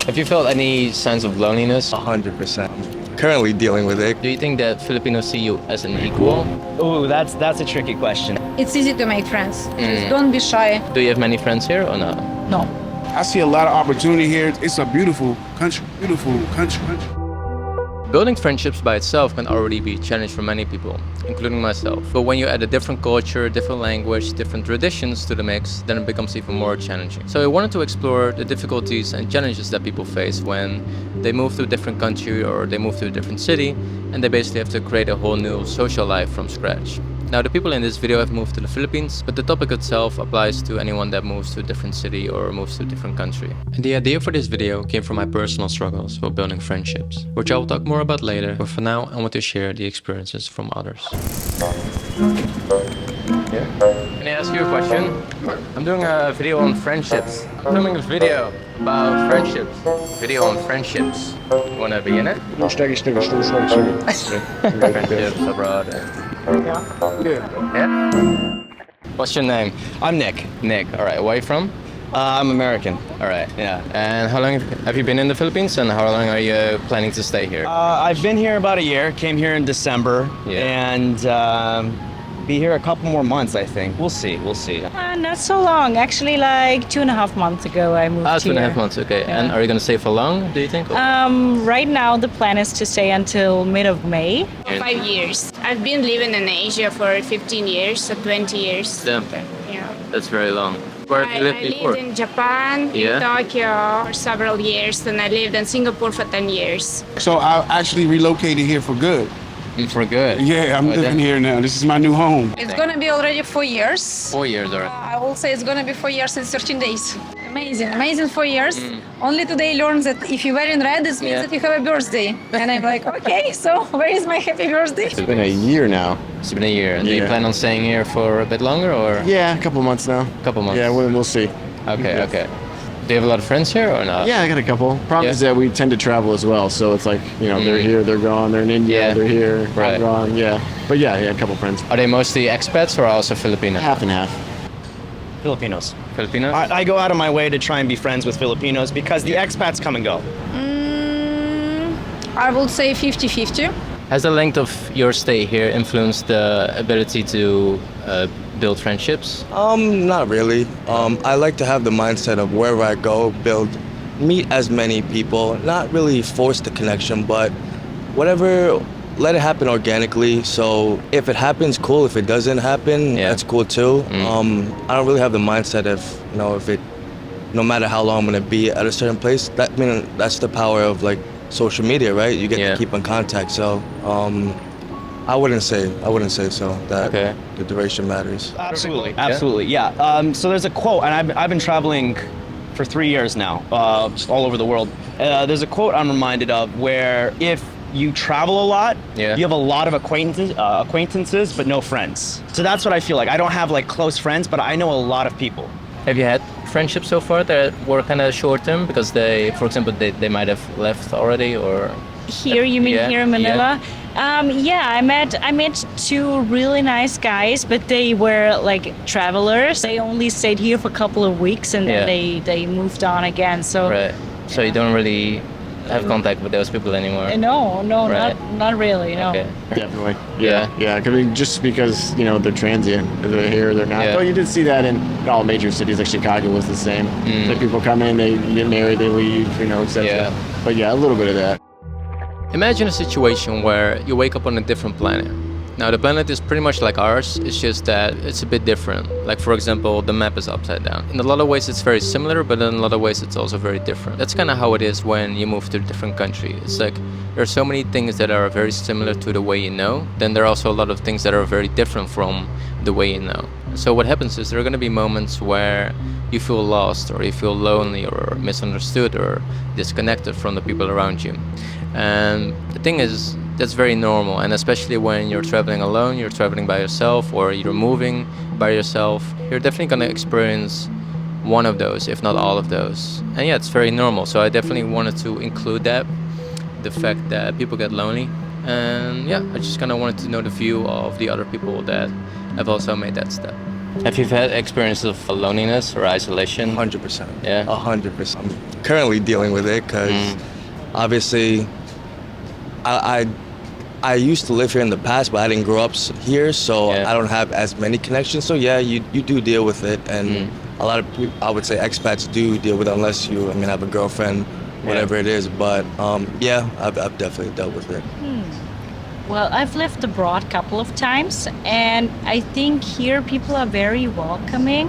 Have you felt any signs of loneliness? 100%. Currently dealing with it. Do you think that Filipinos see you as an equal? Oh, that's a tricky question. It's easy to make friends. Just don't be shy. Do you have many friends here or not? No. I see a lot of opportunity here. It's a beautiful country, Building friendships by itself can already be a challenge for many people, including myself. But when you add a different culture, different language, different traditions to the mix, then it becomes even more challenging. So I wanted to explore the difficulties and challenges that people face when they move to a different country or they move to a different city, and they basically have to create a whole new social life from scratch. Now, the people in this video have moved to the Philippines, but the topic itself applies to anyone that moves to a different city or moves to a different country. And the idea for this video came from my personal struggles while building friendships, which I will talk more about later, but for now I want to share the experiences from others. Can I ask you a question? I'm doing a video on friendships. I'm filming a video about friendships. Video on friendships. You wanna be in it? Friendships abroad. Yeah. What's your name? I'm Nick. Nick. All right. Where are you from? I'm American. All right. Yeah. And how long have you been in the Philippines, and how long are you planning to stay here? I've been here about a year. Came here in December, and be here a couple more months, I think. We'll see. Not so long. Actually, like 2.5 months ago, I moved here. 2.5 months. Okay. Yeah. And are you gonna stay for long? Do you think? Right now, the plan is to stay until mid of May. 5 years. I've been living in Asia for 15 years, so 20 years. Damn. Yeah. That's very long. Where have you lived before? lived in Japan, in Tokyo for several years, and I lived in Singapore for 10 years. So I actually relocated here for good. For good. Yeah, I'm living here now. This is my new home. It's gonna be already 4 years. 4 years already. I will say it's gonna be 4 years and 13 days. Amazing 4 years. Only today learned that if you're wearing red, it means that you have a birthday. And I'm like, okay, so where is my happy birthday? It's been a year now. It's been a year. And do you plan on staying here for a bit longer, or? Yeah, a couple months now. Couple months. Yeah, we'll see. Okay. Do you have a lot of friends here or not? Yeah, I got a couple. Problem is that we tend to travel as well, so it's like, you know, they're here, they're gone, they're in India, they're here, I'm gone, But yeah, a couple friends. Are they mostly expats or also Filipino? Half and half. Filipinos. Filipinos? I go out of my way to try and be friends with Filipinos because the expats come and go. I would say 50-50. Has the length of your stay here influenced the ability to build friendships? Not really. I like to have the mindset of wherever I go, meet as many people, not really force the connection, but whatever, let it happen organically. So if it happens, cool. If it doesn't happen, that's cool too. I don't really have the mindset of, you know, no matter how long I'm gonna be at a certain place. That's the power of like social media, right? You get to keep in contact. So I wouldn't say so that the duration matters. Absolutely. Yeah. So there's a quote, and I've been traveling for 3 years now, just all over the world. There's a quote I'm reminded of where if you travel a lot, you have a lot of acquaintances, but no friends. So that's what I feel like. I don't have like close friends, but I know a lot of people. Have you had friendships so far that were kind of short term because for example, they might have left already, or? Here, you mean here in Manila? I met 2 really nice guys, but they were like travelers. They only stayed here for a couple of weeks and then they moved on again. So So you don't really have contact with those people anymore? No, not really. No. Okay. Definitely. Yeah. I mean, just because, you know, they're transient, they're here, they're not. Well, you did see that in all major cities. Like Chicago was the same. Like people come in, they get married, they leave, you know, etc. But yeah, a little bit of that. Imagine a situation where you wake up on a different planet. Now the planet is pretty much like ours, it's just that it's a bit different. Like for example, the map is upside down. In a lot of ways it's very similar, but in a lot of ways it's also very different. That's kind of how it is when you move to a different country. It's like there are so many things that are very similar to the way you know, then there are also a lot of things that are very different from the way you know. So what happens is there are going to be moments where you feel lost, or you feel lonely, or misunderstood, or disconnected from the people around you. And the thing is, that's very normal, and especially when you're traveling alone, you're traveling by yourself, or you're moving by yourself, you're definitely going to experience one of those, if not all of those. And yeah, it's very normal. So I definitely wanted to include that, the fact that people get lonely. And yeah, I just kind of wanted to know the view of the other people that have also made that step. Have you had experiences of loneliness or isolation? 100%. Yeah. 100%. I'm currently dealing with it because obviously I used to live here in the past, but I didn't grow up here, so I don't have as many connections. So yeah, you do deal with it, and a lot of people, I would say expats do deal with it unless you, have a girlfriend, whatever it is. But yeah, I've definitely dealt with it. Well, I've lived abroad a couple of times, and I think here people are very welcoming,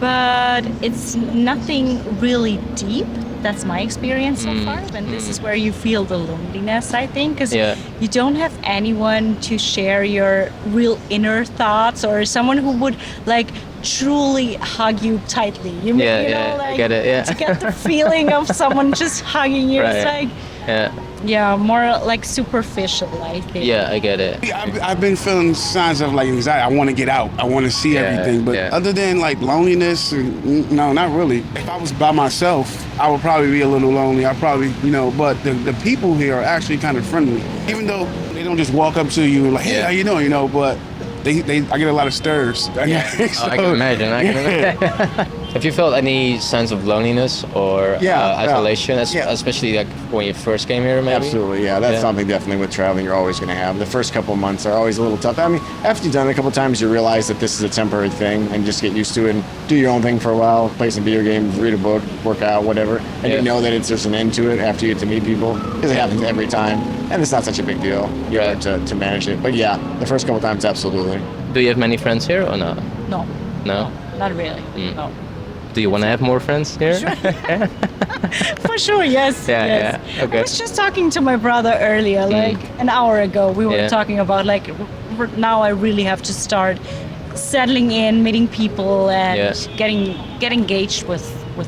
but it's nothing really deep. That's my experience so far, and this is where you feel the loneliness, I think, because you don't have anyone to share your real inner thoughts, or someone who would like truly hug you tightly. You know, like, I get it. Yeah, to get the feeling of someone just hugging you. It's like more like superficial, I think. Yeah, I get it. I've been feeling signs of like anxiety. I want to get out. I want to see everything. But other than like loneliness, no, not really. If I was by myself, I would probably be a little lonely. I probably, but the people here are actually kind of friendly. Even though they don't just walk up to you and like, hey, how you doing, but I get a lot of stirs. So, I can imagine. Have you felt any sense of loneliness or isolation, especially like when you first came here, maybe? Absolutely, yeah. That's something definitely with traveling you're always going to have. The first couple of months are always a little tough. I mean, after you've done it a couple of times, you realize that this is a temporary thing and just get used to it and do your own thing for a while, play some video games, read a book, work out, whatever. And you know that there's an end to it after you get to meet people, because it happens every time. And it's not such a big deal to manage it. But yeah, the first couple of times, absolutely. Do you have many friends here or not? No. No? Not really, no. Do you want to have more friends here? Sure. For sure, yes. Yeah. Okay. I was just talking to my brother earlier, like an hour ago. We were talking about like now I really have to start settling in, meeting people, and getting engaged with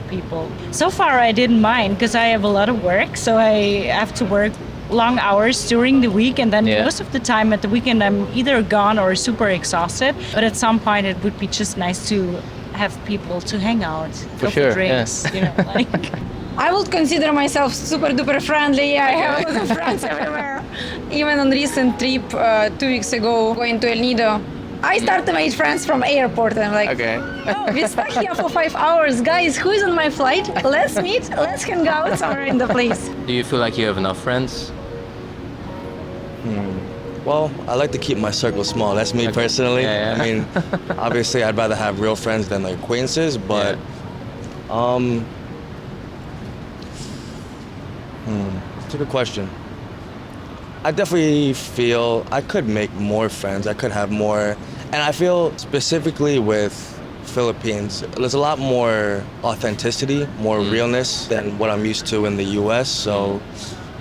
people. So far, I didn't mind because I have a lot of work, so I have to work long hours during the week, and then most of the time at the weekend I'm either gone or super exhausted. But at some point, it would be just nice to have people to hang out, go for drinks, like. I would consider myself super duper friendly. I have a lot of friends everywhere. Even on recent trip 2 weeks ago, going to El Nido, I started to make friends from airport, and I'm like, oh, we stuck here for 5 hours, guys. Who is on my flight? Let's meet. Let's hang out somewhere in the place. Do you feel like you have enough friends? Well, I like to keep my circle small. That's me personally. I mean, obviously, I'd rather have real friends than like acquaintances, but it's a good question. I definitely feel I could make more friends. I could have more, and I feel specifically with Philippines, there's a lot more authenticity, more realness than what I'm used to in the U.S. So,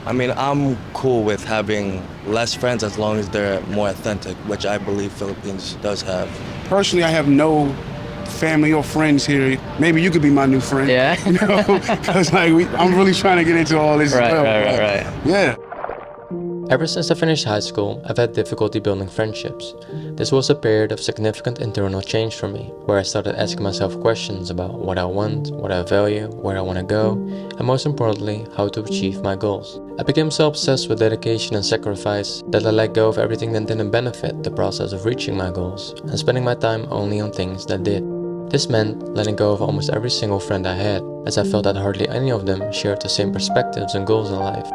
I mean, I'm cool with having less friends as long as they're more authentic, which I believe Philippines does have. Personally, I have no family or friends here. Maybe you could be my new friend. Yeah. Because I'm really trying to get into all this. Right. Yeah. Ever since I finished high school, I've had difficulty building friendships. This was a period of significant internal change for me, where I started asking myself questions about what I want, what I value, where I want to go, and most importantly, how to achieve my goals. I became so obsessed with dedication and sacrifice that I let go of everything that didn't benefit the process of reaching my goals, and spending my time only on things that did. This meant letting go of almost every single friend I had, as I felt that hardly any of them shared the same perspectives and goals in life.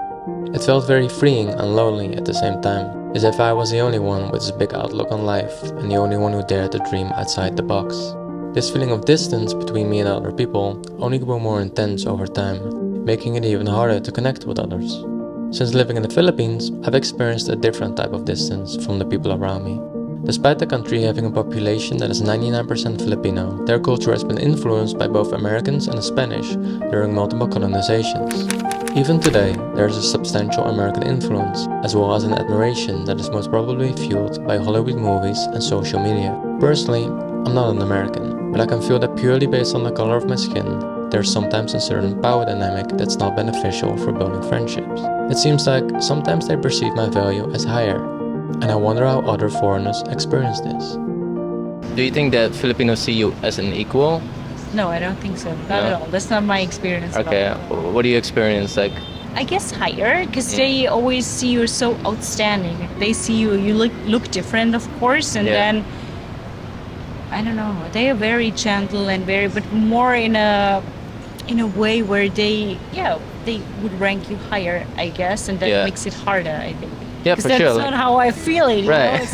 It felt very freeing and lonely at the same time, as if I was the only one with this big outlook on life and the only one who dared to dream outside the box. This feeling of distance between me and other people only grew more intense over time, making it even harder to connect with others. Since living in the Philippines, I've experienced a different type of distance from the people around me. Despite the country having a population that is 99% Filipino, their culture has been influenced by both Americans and the Spanish during multiple colonizations. Even today, there is a substantial American influence, as well as an admiration that is most probably fueled by Hollywood movies and social media. Personally, I'm not an American, but I can feel that purely based on the color of my skin, there's sometimes a certain power dynamic that's not beneficial for building friendships. It seems like sometimes they perceive my value as higher, and I wonder how other foreigners experience this. Do you think that Filipinos see you as an equal? No, I don't think so. Not at all. That's not my experience. Okay, what do you experience like? I guess higher, because they always see you so outstanding. They see you look different, of course, and then I don't know, they are very gentle and but more in a way where they would rank you higher, I guess, and that makes it harder, I think. Yeah, for that's sure. That's not how I feel it. Right.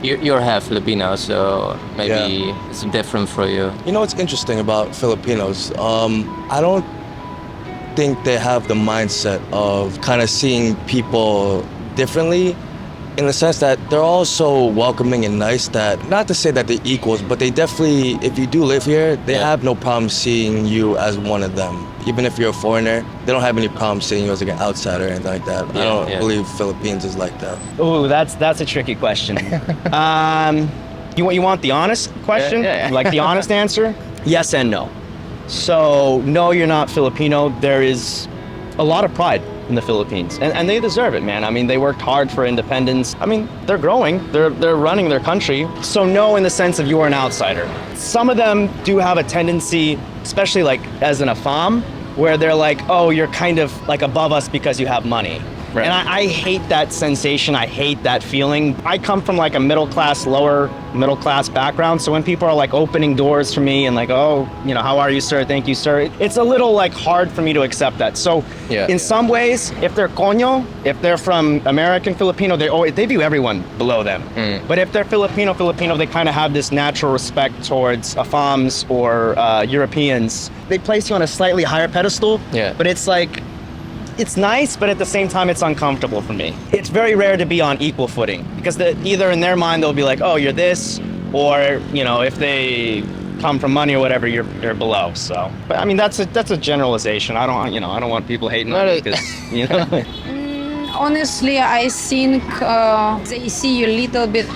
You know? You're half Filipino, so maybe it's different for you. You know what's interesting about Filipinos? I don't think they have the mindset of kind of seeing people differently, in the sense that they're all so welcoming and nice that, not to say that they're equals, but they definitely, if you do live here, they have no problem seeing you as one of them. Even if you're a foreigner, they don't have any problem seeing you as like an outsider or anything like that. I don't believe Philippines is like that. Oh, that's a tricky question. You want the honest question? Like the honest answer? Yes and no. So, no, you're not Filipino. There is a lot of pride in the Philippines, and they deserve it, man. I mean, they worked hard for independence. I mean, they're growing, they're running their country. So no, in the sense of you are an outsider. Some of them do have a tendency, especially like as an AFAM, where they're like, oh, you're kind of like above us because you have money. Right. And I hate that sensation. I hate that feeling. I come from like a lower middle class background. So when people are like opening doors for me and like, oh, how are you, sir? Thank you, sir. It's a little like hard for me to accept that. So in some ways, if they're Koño, if they're from American Filipino, they view everyone below them. But if they're Filipino, they kind of have this natural respect towards AFAMs or Europeans. They place you on a slightly higher pedestal. But it's like, it's nice, but at the same time, it's uncomfortable for me. It's very rare to be on equal footing because either in their mind, they'll be like, oh, you're this, or, if they come from money or whatever, you're below. So, but I mean, that's a generalization. I don't want people hating on me because, Honestly, I think they see you a little bit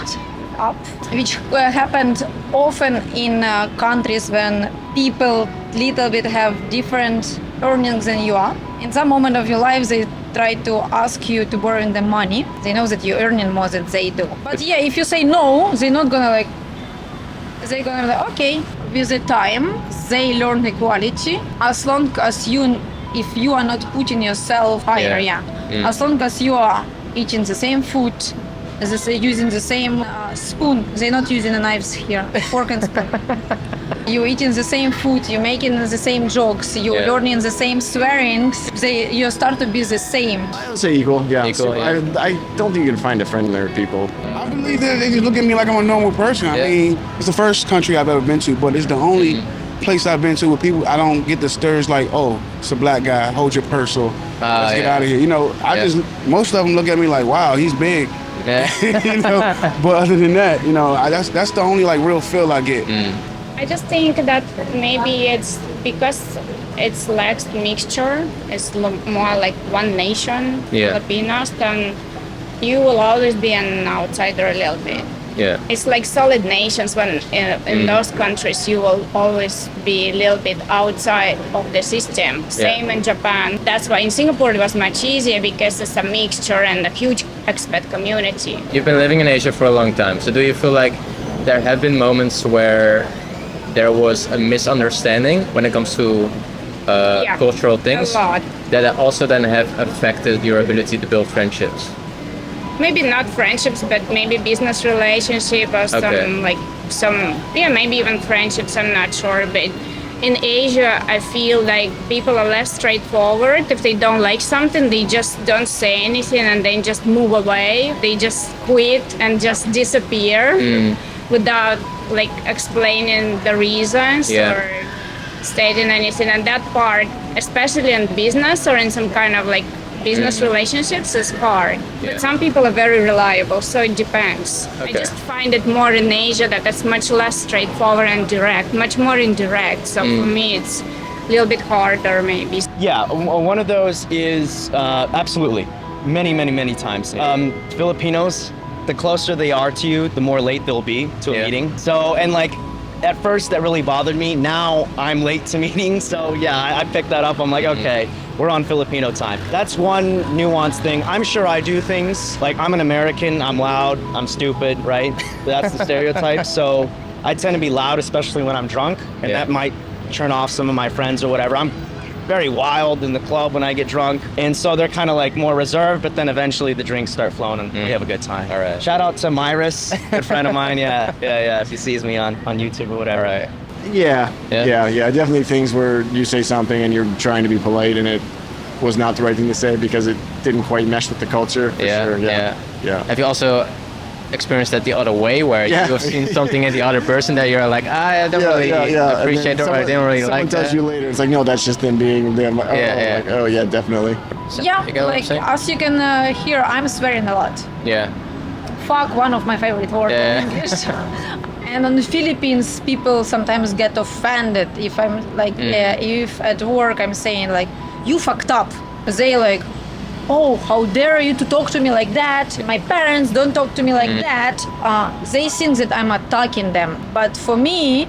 up, which happened often in countries when people little bit have different earnings than you are. In some moment of your life, they try to ask you to borrow them money. They know that you're earning more than they do. But yeah, if you say no, they're not gonna they're gonna be like, okay. With the time, they learn equality. As long as if you are not putting yourself higher, as long as you are eating the same food, using the same spoon. They're not using the knives here, fork and spoon. You're eating the same food, you're making the same jokes, you're learning the same swearings. You start to be the same. I would say equal, yeah. I don't think you can find a friendlier people. I believe that they just look at me like I'm a normal person. I mean, it's the first country I've ever been to, but it's the only place I've been to where people, I don't get the stirs like, oh, it's a black guy, hold your purse, or let's get out of here. Most of them look at me like, wow, he's big. But other than that, that's the only like real feel I get. I just think that maybe it's because it's less mixture. It's more like one nation, Filipinos. Then you will always be an outsider a little bit. It's like solid nations. When in those countries, you will always be a little bit outside of the system. Same in Japan. That's why in Singapore it was much easier because it's a mixture and a huge expat community. You've been living in Asia for a long time. So do you feel like there have been moments where there was a misunderstanding when it comes to cultural things a lot. That also then have affected your ability to build friendships? Maybe not friendships, but maybe business relationship or maybe even friendships, I'm not sure. But in Asia, I feel like people are less straightforward. If they don't like something, they just don't say anything and then just move away. They just quit and just disappear without explaining the reasons or stating anything. And that part, especially in business or in some kind of business relationships, is hard. But some people are very reliable, so it depends. I just find it more in Asia that it's much less straightforward and direct, much more indirect. So for me, it's a little bit harder maybe. Yeah, one of those is absolutely, many times. Filipinos, the closer they are to you, the more late they'll be to a meeting. So, and at first that really bothered me. Now I'm late to meetings, so I picked that up. I'm like, okay, we're on Filipino time. That's one nuanced thing. I'm sure I do things, I'm an American, I'm loud, I'm stupid, right? That's the stereotype. So I tend to be loud, especially when I'm drunk, and that might turn off some of my friends or whatever. I'm very wild in the club when I get drunk. And so they're kind of like more reserved, but then eventually the drinks start flowing and we have a good time. All right. Shout out to Myris, good friend of mine. Yeah, if he sees me on YouTube or whatever. All right. Yeah. Definitely things where you say something and you're trying to be polite and it was not the right thing to say because it didn't quite mesh with the culture. For sure. Yeah. Have you also experienced that the other way, where you've seen something in the other person that you're like, I don't really appreciate it, or I didn't really like that? Someone tells you later, it's like, no, that's just them being them. Like, oh, yeah, definitely. Yeah, like as you can hear, I'm swearing a lot. Yeah. Fuck, one of my favorite words in English. And on the Philippines, people sometimes get offended if I'm like, if at work I'm saying like, you fucked up. They like, oh, how dare you to talk to me like that? My parents don't talk to me like that. They think that I'm attacking them. But for me,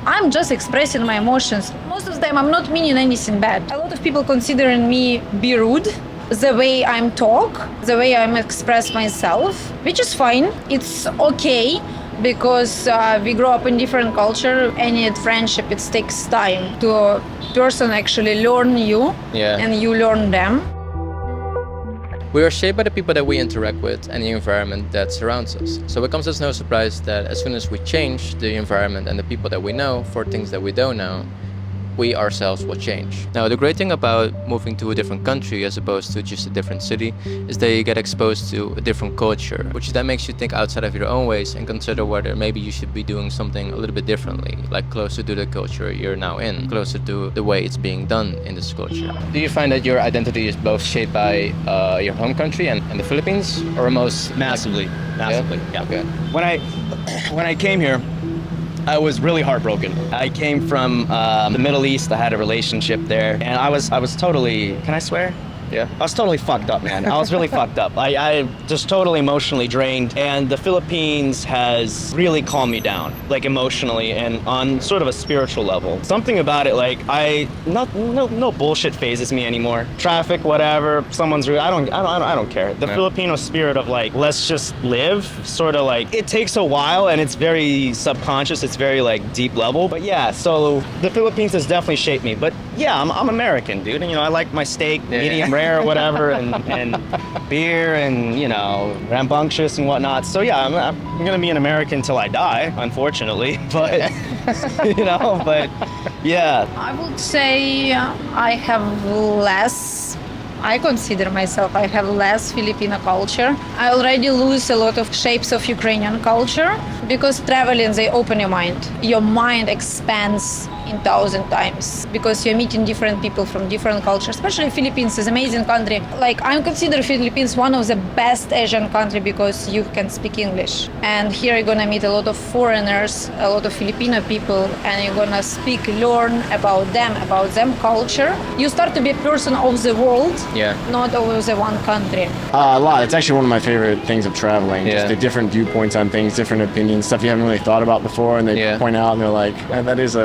I'm just expressing my emotions. Most of the time, I'm not meaning anything bad. A lot of people considering me be rude. The way I'm talk, the way I'm express myself, which is fine. It's okay because we grow up in different culture. Any friendship, it takes time to a person actually learn you and you learn them. We are shaped by the people that we interact with and the environment that surrounds us. So it comes as no surprise that as soon as we change the environment and the people that we know for things that we don't know, we ourselves will change. Now, the great thing about moving to a different country as opposed to just a different city is that you get exposed to a different culture, which then makes you think outside of your own ways and consider whether maybe you should be doing something a little bit differently, like closer to the culture you're now in, closer to the way it's being done in this culture. Do you find that your identity is both shaped by your home country and the Philippines, or most? Massively. Yeah. Okay. When I came here, I was really heartbroken. I came from the Middle East. I had a relationship there, and I was totally. Can I swear? Yeah. I was totally fucked up, man. I was really fucked up. I just totally emotionally drained, and the Philippines has really calmed me down, like emotionally and on sort of a spiritual level. Something about it, like no bullshit phases me anymore. Traffic, whatever, someone's rude. I don't care. The Filipino spirit of like, let's just live, sort of like, it takes a while and it's very subconscious. It's very like deep level. But yeah, so the Philippines has definitely shaped me. But yeah, I'm American, dude. And I like my steak medium rare or whatever, and beer and rambunctious and whatnot. So yeah, I'm gonna be an American till I die, unfortunately. But but yeah. I would say I consider myself, I have less Filipino culture. I already lose a lot of shapes of Ukrainian culture because traveling, they open your mind. Your mind expands in 1,000 times because you're meeting different people from different cultures, especially Philippines is an amazing country. Like, I consider Philippines one of the best Asian country because you can speak English. And here you're gonna meet a lot of foreigners, a lot of Filipino people, and you're gonna learn about them culture. You start to be a person of the world, not of the one country. A lot. It's actually one of my favorite things of traveling. Just the different viewpoints on things, different opinions, stuff you haven't really thought about before, and they point out and they're like, that is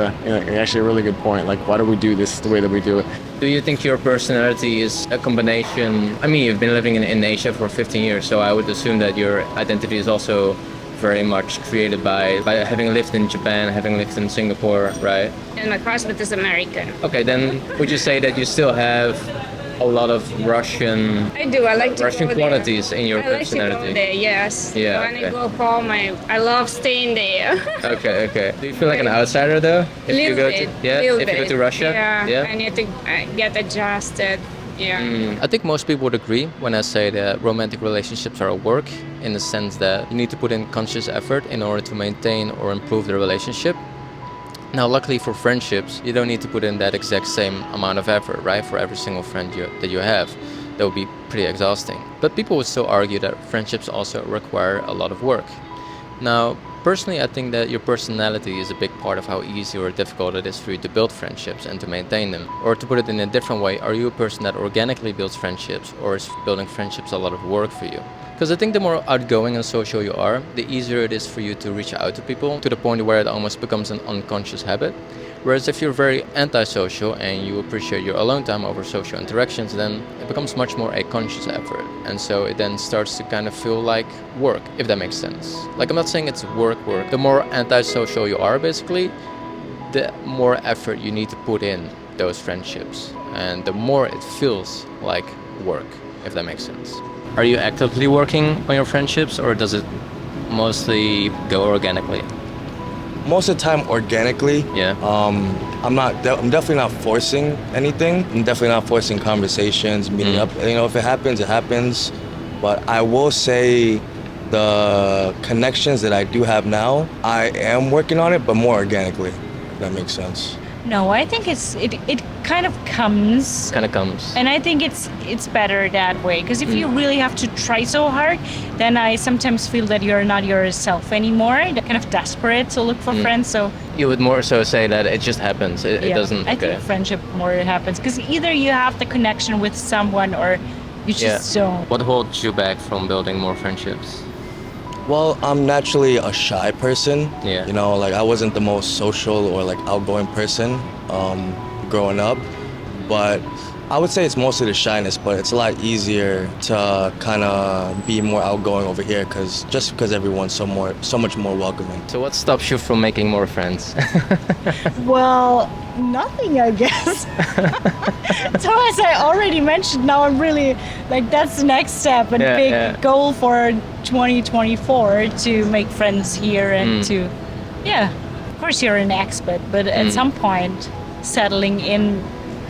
actually a really good point. Like, why do we do this the way that we do it? Do you think your personality is a combination? I mean, you've been living in Asia for 15 years, so I would assume that your identity is also very much created by having lived in Japan, having lived in Singapore, right? And my husband is American. Okay, then would you say that you still have a lot of Russian? I do. I like to Russian go qualities there. in your personality. I like to go there. Yes. Yeah. When I go home, I love staying there. Okay. Do you feel like an outsider though? If you go to Russia? Yeah. I need to get adjusted. Yeah. I think most people would agree when I say that romantic relationships are a work, in the sense that you need to put in conscious effort in order to maintain or improve the relationship. Now, luckily for friendships, you don't need to put in that exact same amount of effort, right? For every single friend that you have. That would be pretty exhausting. But people would still argue that friendships also require a lot of work. Now, personally, I think that your personality is a big part of how easy or difficult it is for you to build friendships and to maintain them. Or to put it in a different way, are you a person that organically builds friendships, or is building friendships a lot of work for you? Because I think the more outgoing and social you are, the easier it is for you to reach out to people, to the point where it almost becomes an unconscious habit. Whereas if you're very antisocial and you appreciate your alone time over social interactions, then it becomes much more a conscious effort. And so it then starts to kind of feel like work, if that makes sense. Like, I'm not saying it's work. The more antisocial you are, basically, the more effort you need to put in those friendships, and the more it feels like work, if that makes sense. Are you actively working on your friendships, or does it mostly go organically? Most of the time organically. Yeah. I'm definitely not forcing anything. I'm definitely not forcing conversations, meeting up. You know, if it happens, it happens. But I will say the connections that I do have now, I am working on it, but more organically, if that makes sense. No, I think it kind of comes. Kind of comes. And I think it's better that way, because if you really have to try so hard, then I sometimes feel that you're not yourself anymore. You're kind of desperate to look for friends. So you would more so say that it just happens. It doesn't. I think friendship more happens because either you have the connection with someone or you just don't. What holds you back from building more friendships? Well, I'm naturally a shy person. Yeah. You know, like I wasn't the most social or like outgoing person growing up, but I would say it's mostly the shyness, but it's a lot easier to kind of be more outgoing over here because everyone's so much more welcoming. So what stops you from making more friends? Well, nothing, I guess. So as I already mentioned, now I'm really like that's the next step and big goal for 2024 to make friends here and to, of course you're an expat, but at some point settling in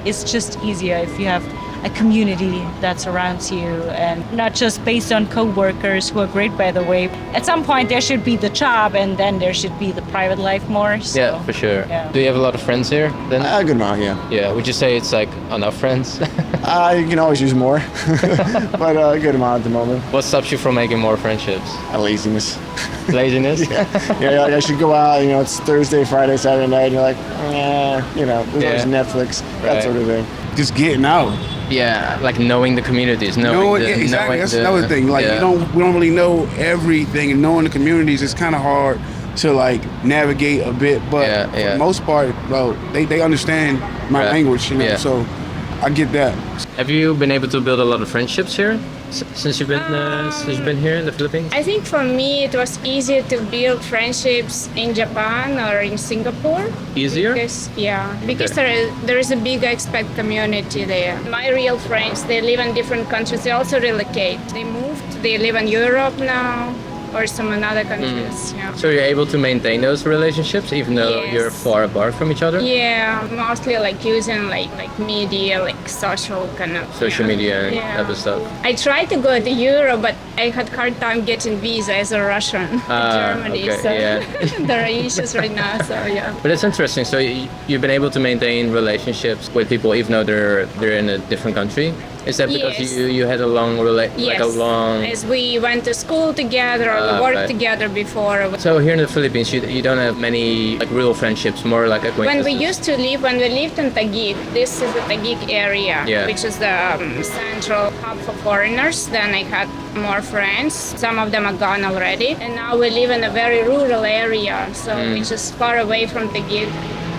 is just easier if you have a community that surrounds you and not just based on co-workers who are great, by the way. At some point there should be the job and then there should be the private life more. So, yeah, for sure. Yeah. Do you have a lot of friends here then? A good amount, yeah. Yeah, would you say it's like enough friends? You can always use more, but a good amount at the moment. What stops you from making more friendships? Laziness. Laziness? Yeah, like I should go out, you know, it's Thursday, Friday, Saturday night, and you're like, you know, there's Netflix, that sort of thing. Just getting out. Yeah, like knowing the communities, exactly. That's another thing. Like we don't really know everything, and knowing the communities is kind of hard to like navigate a bit. But for the most part, bro, they understand my language, you know. So I get that. Have you been able to build a lot of friendships here since you've been here in the Philippines? I think for me it was easier to build friendships in Japan or in Singapore. Easier? Because there is a big expat community there. My real friends, they live in different countries. They also relocate. They moved. They live in Europe now or some other countries. Yeah. So you're able to maintain those relationships even though you're far apart from each other? Yeah, mostly like using like media, like social kind of. Social media and other stuff. I tried to go to Europe, but I had hard time getting visa as a Russian to Germany. Okay, so there are issues right now. So But it's interesting. So you've been able to maintain relationships with people even though they're in a different country. Is that because you had a long As we went to school together or we worked together before. So here in the Philippines, you don't have many like real friendships, more like acquaintances. When we lived in Taguig, this is the Taguig area, which is the central hub for foreigners. Then I had more friends. Some of them are gone already. And now we live in a very rural area, so which is far away from Taguig.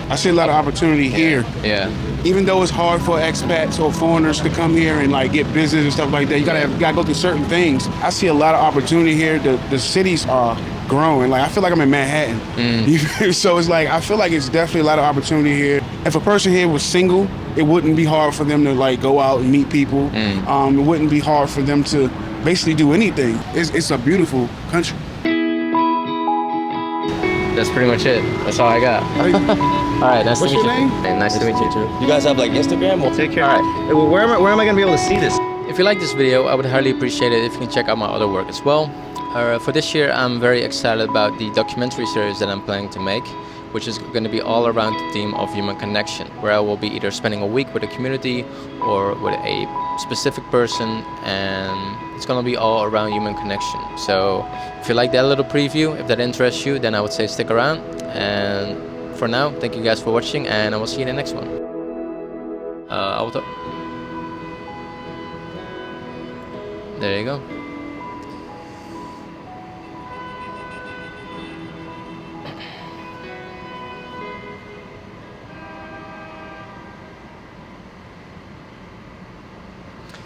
I see a lot of opportunity here. Yeah. Even though it's hard for expats or foreigners to come here and like get business and stuff like that, you gotta go through certain things. I see a lot of opportunity here. The cities are growing. Like I feel like I'm in Manhattan. So it's like I feel like it's definitely a lot of opportunity here. If a person here was single, it wouldn't be hard for them to like go out and meet people. It wouldn't be hard for them to basically do anything. It's a beautiful country. That's pretty much it. That's all I got. All right, nice to meet you. What's your name? Hey, nice to meet you too. You guys have like Instagram? Take care. All right. Well, where am I going to be able to see this? If you like this video, I would highly appreciate it if you can check out my other work as well. For this year, I'm very excited about the documentary series that I'm planning to make, which is going to be all around the theme of human connection, where I will be either spending a week with a community or with a specific person, and it's going to be all around human connection. So if you like that little preview, if that interests you, then I would say stick around. And for now, thank you guys for watching, and I will see you in the next one. There you go.